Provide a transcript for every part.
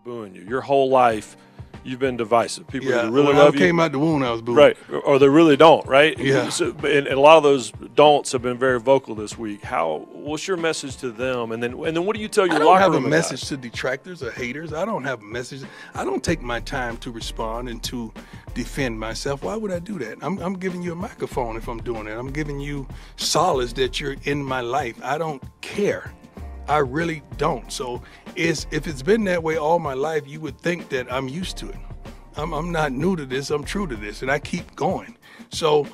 booing you. Your whole life, you've been divisive. People Yeah, that really when love I you. came out the womb, I was booed. Right, or they really don't, right? Yeah. So, and a lot of those don'ts have been very vocal this week. What's your message to them? And then what do you tell your locker room? I don't have a guys? message to detractors or haters. I don't have a message. I don't take my time to respond and to defend myself. Why would I do that? I'm giving you a microphone if I'm doing it. I'm giving you solace that you're in my life. I don't care. I really don't. So if it's been that way all my life, you would think that I'm used to it. I'm not new to this. I'm true to this, and I keep going. So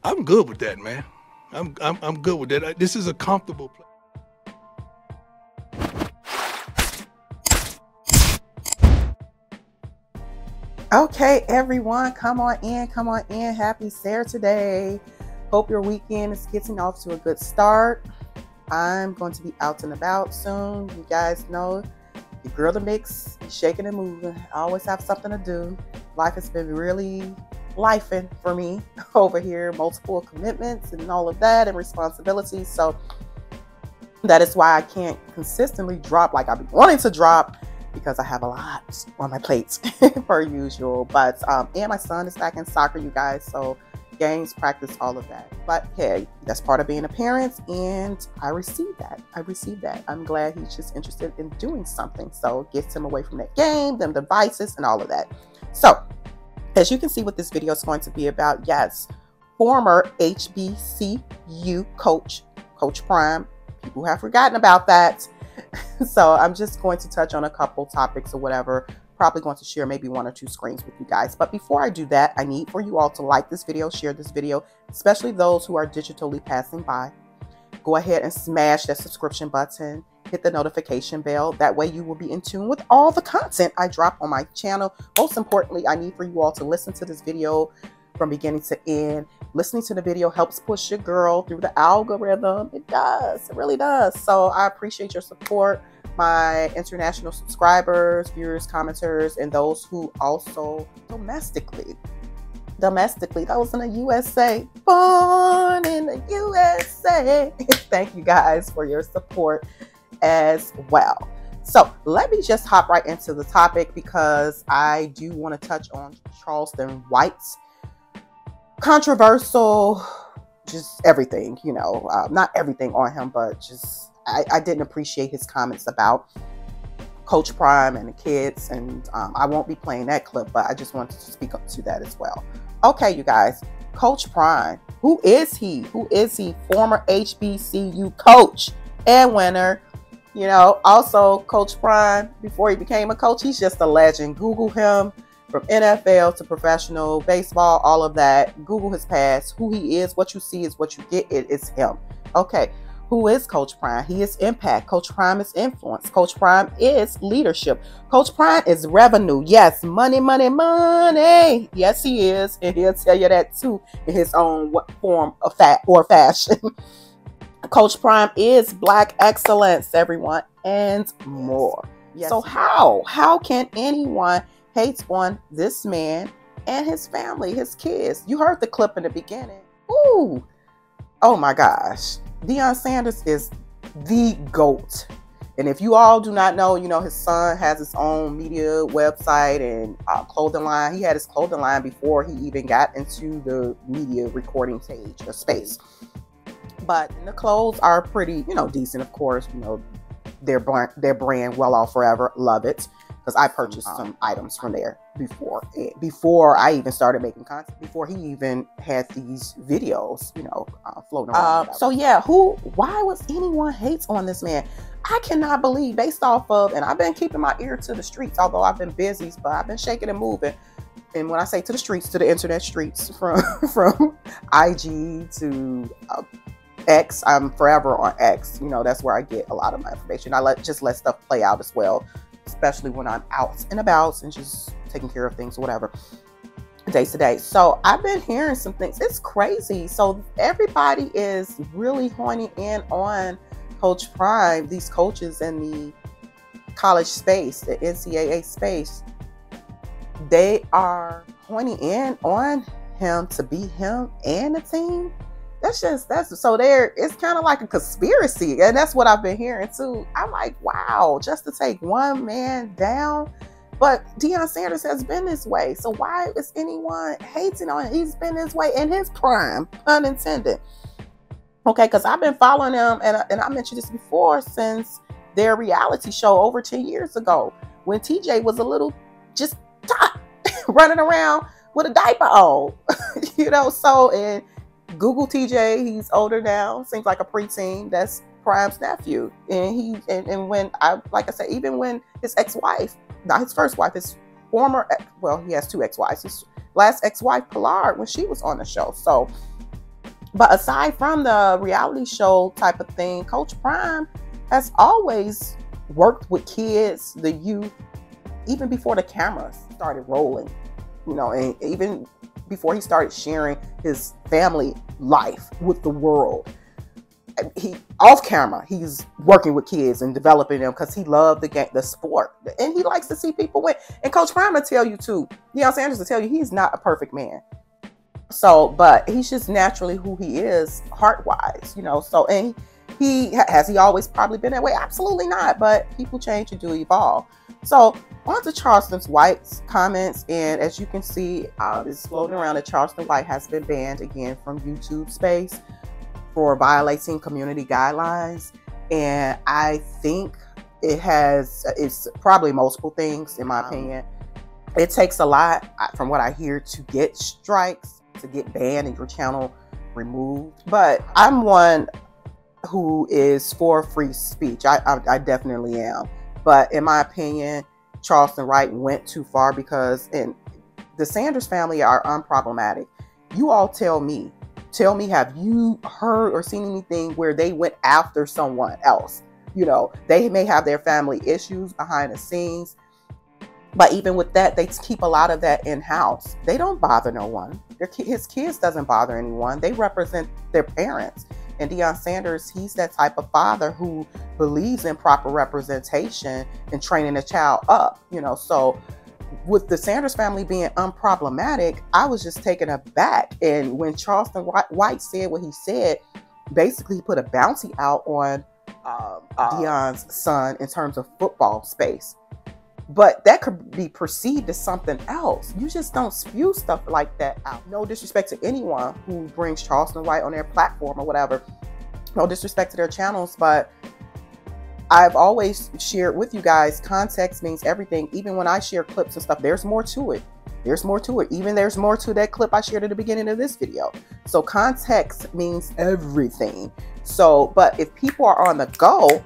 I'm good with that, man. I'm good with that. This is a comfortable place. Okay, everyone, come on in. Happy Saturday. Hope your weekend is getting off to a good start. I'm going to be out and about soon. You guys know your girl the mix, shaking and moving. I always have something to do. Life has been really lifing for me over here. Multiple commitments and all of that and responsibilities. So that is why I can't consistently drop like I've been wanting to drop, because I have a lot on my plate per usual. But and my son is back in soccer, you guys. So games, practice, all of that. But hey, that's part of being a parent, and I received that. I'm glad he's just interested in doing something. So it gets him away from that game, them devices, and all of that. So as you can see what this video is going to be about, yes, former HBCU coach, Coach Prime. People have forgotten about that. So I'm just going to touch on a couple topics or whatever. Probably going to share maybe 1 or 2 screens with you guys. But before I do that, I need for you all to like this video, share this video, especially those who are digitally passing by. Go ahead and smash that subscription button, hit the notification bell. That way you will be in tune with all the content I drop on my channel. Most importantly, I need for you all to listen to this video from beginning to end. Listening to the video helps push your girl through the algorithm. It does. It really does. So I appreciate your support. My international subscribers, viewers, commenters, and those who also domestically, those in the USA, born in the USA. Thank you guys for your support as well. So let me just hop right into the topic, because I do want to touch on Charleston White's controversial, just everything, not everything on him, but just I didn't appreciate his comments about Coach Prime and the kids, and I won't be playing that clip, but I just wanted to speak up to that as well. Okay, you guys, Coach Prime, who is he? Former HBCU coach and winner. Also Coach Prime, before he became a coach, he's just a legend. Google him. From NFL to professional baseball, all of that. Google his past, who he is. What you see is what you get. It is him. Okay. Who is Coach Prime? He is impact. Coach Prime is influence. Coach Prime is leadership. Coach Prime is revenue. Yes, money, money, money. Yes, he is. And he'll tell you that too in his own form of fashion. Coach Prime is Black excellence, everyone, and more. Yes. So how can anyone hate on this man and his family, his kids? You heard the clip in the beginning. Ooh. Oh my gosh. Deion Sanders is the GOAT. And if you all do not know, his son has his own media website and clothing line. He had his clothing line before he even got into the media recording stage or space. But the clothes are pretty, decent, of course. Their brand, Well Off Forever, love it. Because I purchased some items from there before I even started making content, before he even had these videos, floating around. So yeah, why was anyone hates on this man? I cannot believe, based off of, and I've been keeping my ear to the streets, although I've been busy, but I've been shaking and moving. And when I say to the streets, to the internet streets, from IG to X, I'm forever on X. That's where I get a lot of my information. I just let stuff play out as well, especially when I'm out and about and just taking care of things or whatever, day to day. So I've been hearing some things. It's crazy. So everybody is really honing in on Coach Prime, these coaches in the college space, the NCAA space. They are honing in on him to be him and the team. It's kind of like a conspiracy, and that's what I've been hearing too. I'm like, wow, just to take one man down, But Deion Sanders has been this way. So why is anyone hating on him? He's been this way in his prime, pun intended. Okay, because I've been following him, and I mentioned this before, since their reality show over 10 years ago, when TJ was a little just tot, running around with a diaper on. So, and Google TJ, he's older now, seems like a preteen. That's Prime's nephew. And when like I said, even when his ex-wife, not his first wife, his former, well, he has two ex-wives, his last ex-wife, Pilar, when she was on the show. So, but aside from the reality show type of thing, Coach Prime has always worked with kids, the youth, even before the cameras started rolling, and even before he started sharing his family life with the world. He off camera, he's working with kids and developing them because he loved the game, the sport, and he likes to see people win. And Coach Prime will tell you too, Deion Sanders will tell you, he's not a perfect man. So, but he's just naturally who he is, heart-wise, So, and has he always probably been that way? Absolutely not. But people change and do evolve. So, on to Charleston White's comments, and as you can see, it's floating around that Charleston White has been banned again from YouTube space for violating community guidelines. And I think it's probably multiple things, in my opinion. It takes a lot, from what I hear, to get strikes, to get banned and your channel removed. But I'm one who is for free speech. I definitely am. But in my opinion, Charleston White went too far, because the Sanders family are unproblematic. You all tell me, have you heard or seen anything where they went after someone else? They may have their family issues behind the scenes, but even with that, they keep a lot of that in-house. They don't bother no one. His kids doesn't bother anyone. They represent their parents. And Deion Sanders, he's that type of father who believes in proper representation and training a child up, So with the Sanders family being unproblematic, I was just taken aback. And when Charleston White said what he said, basically he put a bounty out on Deion's son in terms of football space. But that could be perceived as something else. You just don't spew stuff like that out. No disrespect to anyone who brings Charleston White on their platform or whatever. No disrespect to their channels, but I've always shared with you guys, context means everything. Even when I share clips and stuff, there's more to it. There's more to it. Even there's more to that clip I shared at the beginning of this video. So context means everything. So, but if people are on the go,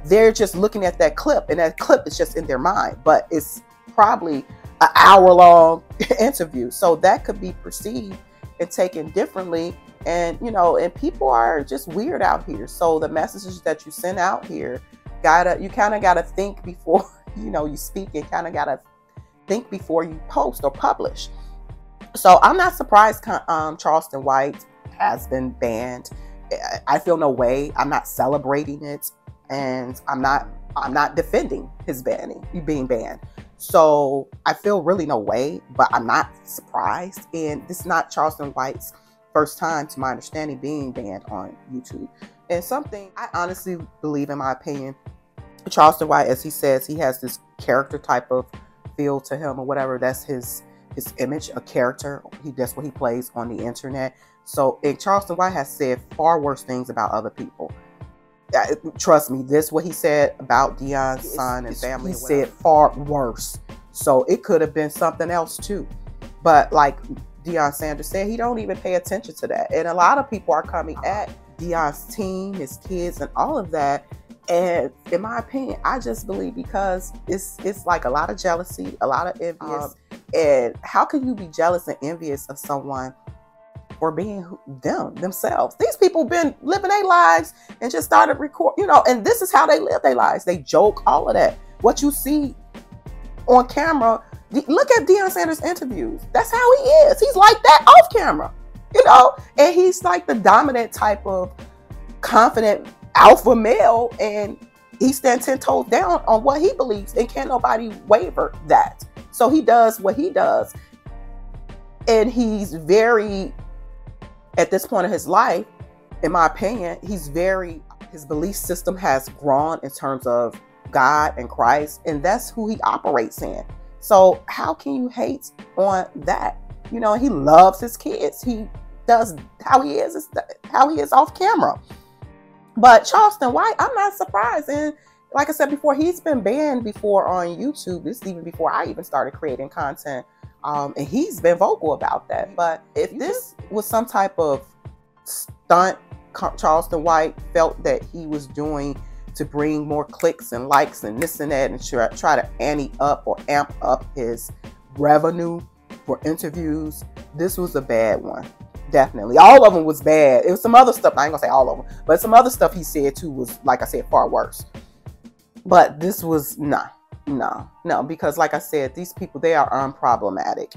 they're just looking at that clip, and that clip is just in their mind, but it's probably an hour-long interview. So that could be perceived and taken differently. And, and people are just weird out here. So the messages that you send out here, you kind of got to think before, you speak, and kind of got to think before you post or publish. So I'm not surprised Charleston White has been banned. I feel no way. I'm not celebrating it. And I'm not defending his being banned. So I feel really no way, but I'm not surprised. And this is not Charleston White's first time, to my understanding, being banned on YouTube. And something I honestly believe, in my opinion, Charleston White, as he says, he has this character type of feel to him or whatever. That's his image, a character. That's what he plays on the internet. So, and Charleston White has said far worse things about other people. Trust me, this what he said about Deion's son and family. He said far worse. So it could have been something else too. But like Deion Sanders said, he don't even pay attention to that. And a lot of people are coming at Deion's team, his kids, and all of that. And in my opinion, I just believe because it's like a lot of jealousy, a lot of envious. And how can you be jealous and envious of someone for being themselves? These people been living their lives and just started recording, and this is how they live their lives. They joke, all of that. What you see on camera, look at Deion Sanders' interviews. That's how he is. He's like that off camera, and he's like the dominant type of confident alpha male, and he stands 10 toes down on what he believes, and can't nobody waver that. So he does what he does. And he's very, at this point of his life, in my opinion, his belief system has grown in terms of God and Christ, and that's who he operates in. So how can you hate on that? You know, he loves his kids. He does how he is off camera. But Charleston White, I'm not surprised. And like I said before, he's been banned before on YouTube. This is even before I even started creating content. And he's been vocal about that. But if this was some type of stunt Charleston White felt that he was doing to bring more clicks and likes and this and that, and try to ante up or amp up his revenue for interviews, this was a bad one. Definitely. All of them was bad. It was some other stuff. I ain't gonna say all of them, but some other stuff he said too was, like I said, far worse. But this was no, because like I said, these people, they are unproblematic.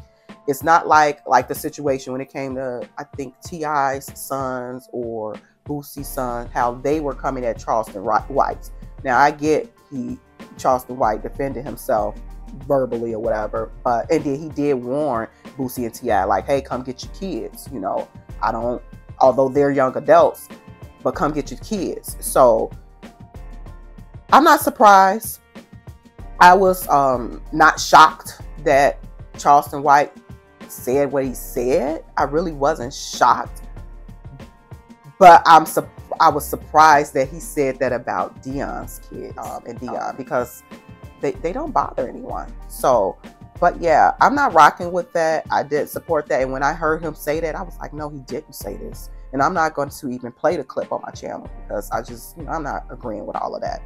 It's not like the situation when it came to, I think, T.I.'s sons or Boosie's sons, how they were coming at Charleston White. Now I get Charleston White defended himself verbally or whatever, but and then he did warn Boosie and T.I. like, hey, come get your kids. You know, although they're young adults, but come get your kids. So I'm not surprised. I was not shocked that Charleston White said what he said. I really wasn't shocked, but I was surprised that he said that about Deion's kids and Deion, because they don't bother anyone. So, but yeah, I'm not rocking with that. I did support that, and when I heard him say that, I was like, no, he didn't say this. And I'm not going to even play the clip on my channel because I just, I'm not agreeing with all of that.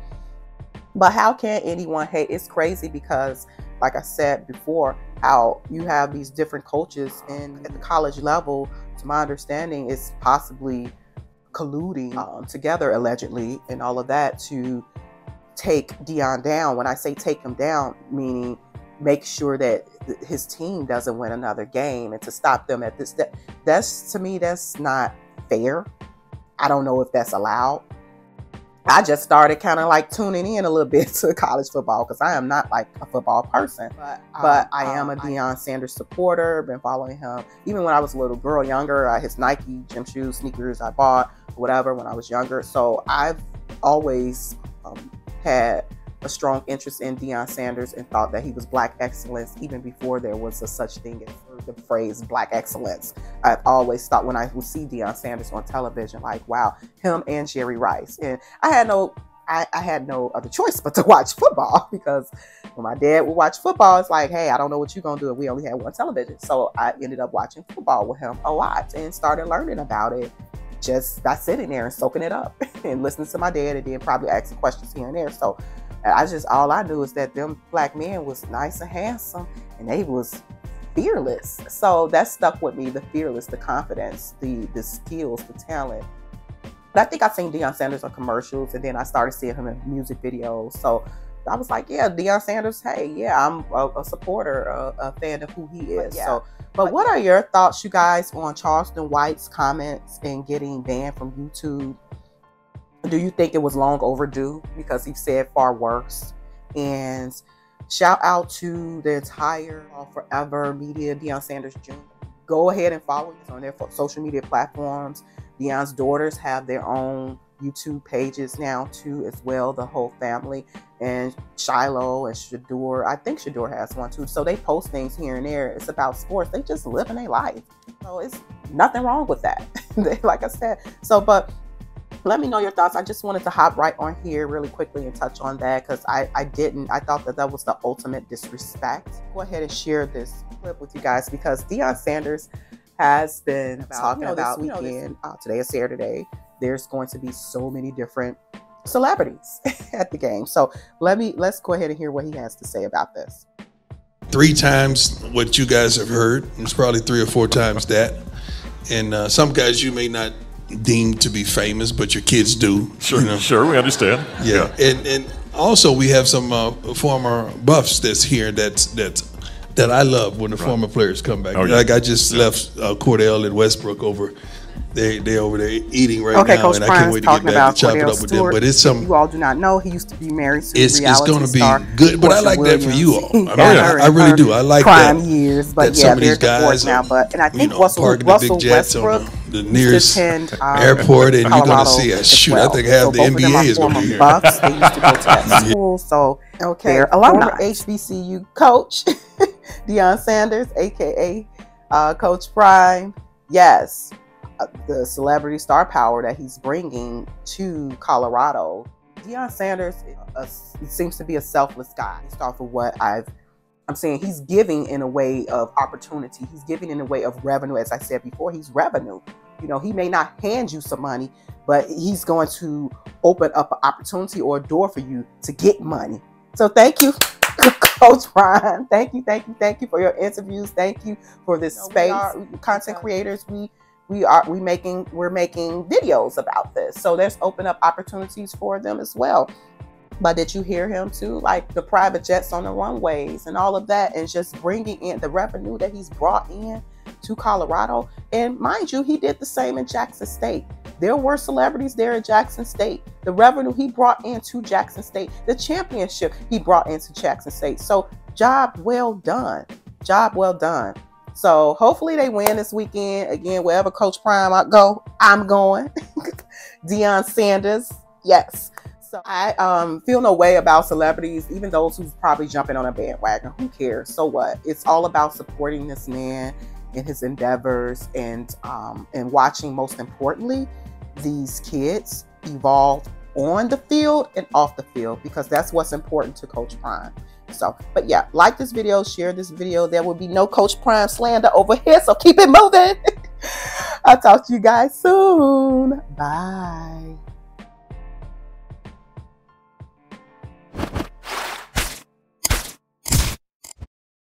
But how can anyone hate? It's crazy because, like I said before, how you have these different coaches at the college level, to my understanding, is possibly colluding together, allegedly, and all of that to take Deion down. When I say take him down, meaning make sure that his team doesn't win another game and to stop them at this. That's, to me, that's not fair. I don't know if that's allowed. I just started kind of like tuning in a little bit to college football because I am not like a football person, but I am a Deion Sanders supporter. Been following him even when I was a little girl, younger. His Nike gym shoes, sneakers I bought, whatever, when I was younger. So I've always had a strong interest in Deion Sanders and thought that he was Black excellence even before there was a such thing as the phrase Black excellence. I've always thought when I would see Deion Sanders on television, like, wow, him and Jerry Rice. And I had no other choice but to watch football, because when my dad would watch football, it's like, hey, I don't know what you're going to do. We only had one television. So I ended up watching football with him a lot and started learning about it just by sitting there and soaking it up and listening to my dad, and then probably asking questions here and there. So all I knew is that them Black men was nice and handsome, and they was fearless. So that stuck with me, the fearless, the confidence, the skills, the talent. But I think I've seen Deion Sanders on commercials, and then I started seeing him in music videos. So I was like, yeah, Deion Sanders, hey, yeah, I'm a supporter, a fan of who he is. Yeah. But what are your thoughts, you guys, on Charleston White's comments and getting banned from YouTube? Do you think it was long overdue because he said far worse? And shout out to the entire Forever Media, Deion Sanders Jr. Go ahead and follow us on their social media platforms. Deion's daughters have their own YouTube pages now too, as well, the whole family. And Shiloh and Shador, I think Shador has one too. So they post things here and there. It's about sports. They just living their life. So it's nothing wrong with that. Like I said. So, but let me know your thoughts. I just wanted to hop right on here really quickly and touch on that, because I thought that was the ultimate disrespect. Go ahead and share this clip with you guys, because Deion Sanders has been talking about this weekend. Today is Saturday. There's going to be so many different celebrities at the game. So let's go ahead and hear what he has to say about this. 3 times what you guys have heard. It's probably 3 or 4 times that. And some guys you may not deemed to be famous, but your kids do. Sure, you know? Sure, we understand. Yeah. And also we have some former buffs that's here that I love when the former players come back. Like I just left Cordell and Westbrook over. They over there eating right now, Coach and I can't wait to get back to chop it up with them. But it's some. You all do not know, he used to be married to it's going to be star, good, but I like that for you all. I really do. I like prime that. years, but that yeah, some of these guys now. But and I think Parking the big jets Westbrook, on the nearest attend, airport, and you're going to Colorado see a as shoot. well. I think half So the both of them NBA are is going to former be here. Bucks. They used to go to that school. So they're alumni. Former HBCU coach Deion Sanders, aka Coach Prime. Yes, the celebrity star power that he's bringing to Colorado. Deion Sanders seems to be a selfless guy. Based off of what I'm saying, he's giving in a way of opportunity. He's giving in a way of revenue. As I said before, he's revenue. You know, he may not hand you some money, but he's going to open up an opportunity or a door for you to get money. So thank you, Coach Prime. Thank you for your interviews. Thank you for this space. Content creators, we're making videos about this. So there's open up opportunities for them as well. But did you hear him too? Like the private jets on the runways and all of that, and just bringing in the revenue that he's brought in to Colorado. And mind you, he did the same in Jackson State. There were celebrities there in Jackson State. The revenue he brought into Jackson State, the championship he brought into Jackson State. So job well done. Job well done. So hopefully they win this weekend. Again, wherever Coach Prime I go, I'm going. Deion Sanders, yes. So I feel no way about celebrities, even those who's probably jumping on a bandwagon. Who cares? So what? It's all about supporting this man in his endeavors and watching, most importantly, these kids evolve on the field and off the field, because that's what's important to Coach Prime. So, but yeah, like this video, share this video. There will be no Coach Prime slander over here, so keep it moving. I'll talk to you guys soon. Bye.